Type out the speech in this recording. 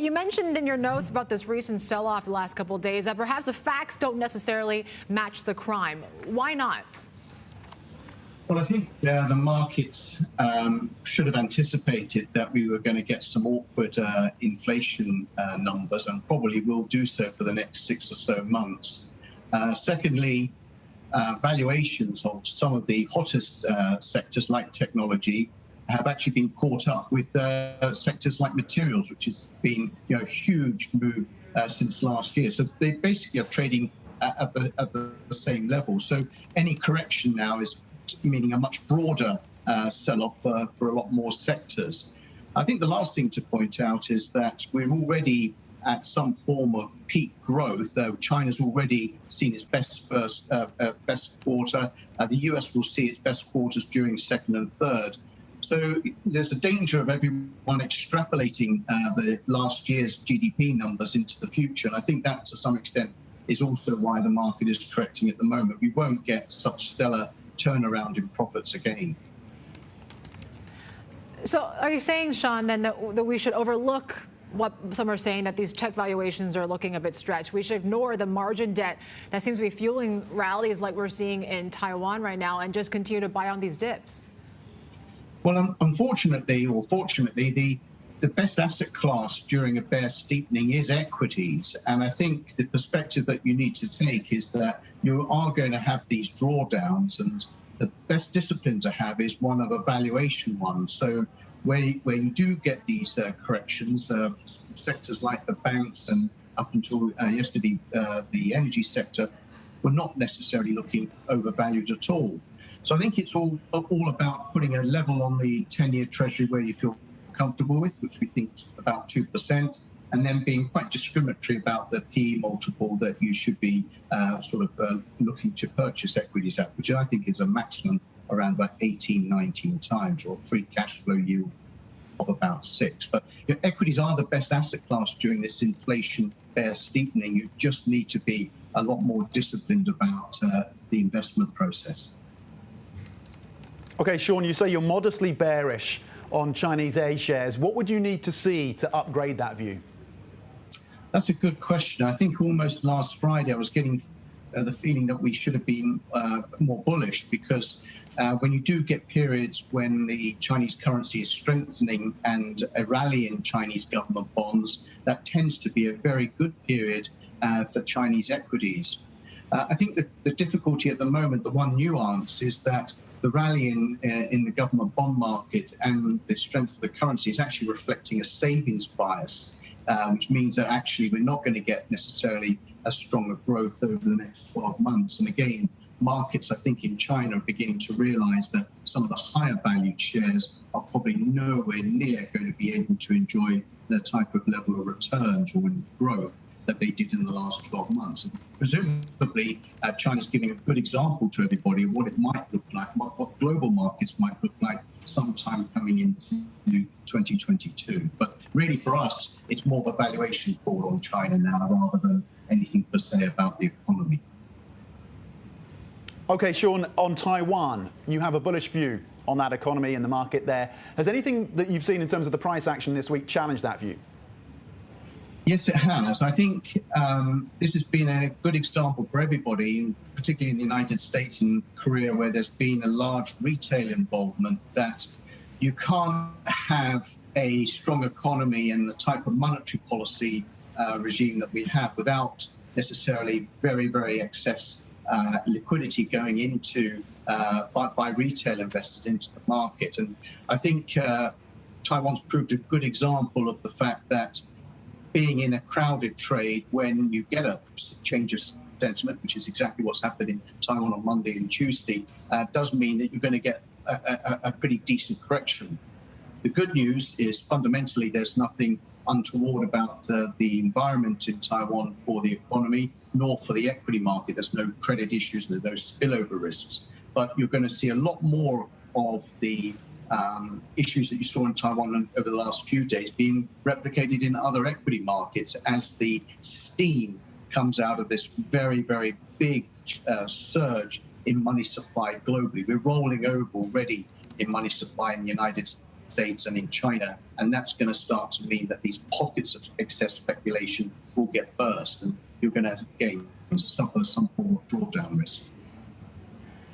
You mentioned in your notes about this recent sell-off the last couple of days that perhaps the facts don't necessarily match the crime. Why not? Well, I think the markets should have anticipated that we were going to get some awkward inflation numbers, and probably will do so for the next 6 or so months. Secondly, valuations of some of the hottest sectors like technology have actually been caught up with sectors like materials, which has been a huge move since last year. So they basically are trading at the same level. So any correction now is meaning a much broader sell-off for a lot more sectors. I think the last thing to point out is that we're already at some form of peak growth, though China's already seen its best quarter. The US will see its best quarters during second and third. So there's a danger of everyone extrapolating the last year's GDP numbers into the future. And I think that to some extent is also why the market is correcting at the moment. We won't get such stellar turnaround in profits again. So are you saying, Sean, then that we should overlook what some are saying, that these tech valuations are looking a bit stretched? We should ignore the margin debt that seems to be fueling rallies like we're seeing in Taiwan right now and just continue to buy on these dips? Well, unfortunately, or fortunately, the best asset class during a bear steepening is equities. And I think the perspective that you need to take is that you are going to have these drawdowns, and the best discipline to have is one of a valuation one. So where you do get these corrections, sectors like the banks and up until yesterday, the energy sector were not necessarily looking overvalued at all. So I think it's all about putting a level on the 10-year Treasury where you feel comfortable with, which we think is about 2%, and then being quite discriminatory about the PE multiple that you should be looking to purchase equities at, which I think is a maximum around about 18, 19 times, or a free cash flow yield of about 6. But equities are the best asset class during this inflation bear steepening. You just need to be a lot more disciplined about the investment process. Okay, Sean, you say you're modestly bearish on Chinese A shares. What would you need to see to upgrade that view? That's a good question. I think almost last Friday I was getting the feeling that we should have been more bullish, because when you do get periods when the Chinese currency is strengthening and a rally in Chinese government bonds, that tends to be a very good period for Chinese equities. I think the difficulty at the moment, the one nuance, is that the rally in the government bond market and the strength of the currency is actually reflecting a savings bias, which means that actually we're not going to get necessarily a stronger growth over the next 12 months. And again, markets, I think, in China are beginning to realize that some of the higher valued shares are probably nowhere near going to be able to enjoy the type of level of returns or growth that they did in the last 12 months. And presumably, China's giving a good example to everybody of what it might look like, what global markets might look like sometime coming into 2022. But really, for us, it's more of a valuation call on China now rather than anything per se about the economy. Okay, Sean, on Taiwan, you have a bullish view on that economy and the market there. Has anything that you've seen in terms of the price action this week challenged that view? Yes, it has. I think this has been a good example for everybody, particularly in the United States and Korea, where there's been a large retail involvement, that you can't have a strong economy and the type of monetary policy regime that we have without necessarily very, very excess liquidity going into by retail investors into the market. And I think Taiwan's proved a good example of the fact that being in a crowded trade, when you get a change of sentiment, which is exactly what's happened in Taiwan on Monday and Tuesday, does mean that you're going to get a pretty decent correction. The good news is fundamentally there's nothing untoward about the environment in Taiwan for the economy, nor for the equity market. There's no credit issues, there's no spillover risks. But you're going to see a lot more of the issues that you saw in Taiwan over the last few days being replicated in other equity markets as the steam comes out of this very, very big surge in money supply globally. We're rolling over already in money supply in the United States and in China, and that's going to start to mean that these pockets of excess speculation will get burst, and you're going to again suffer some form of drawdown risk.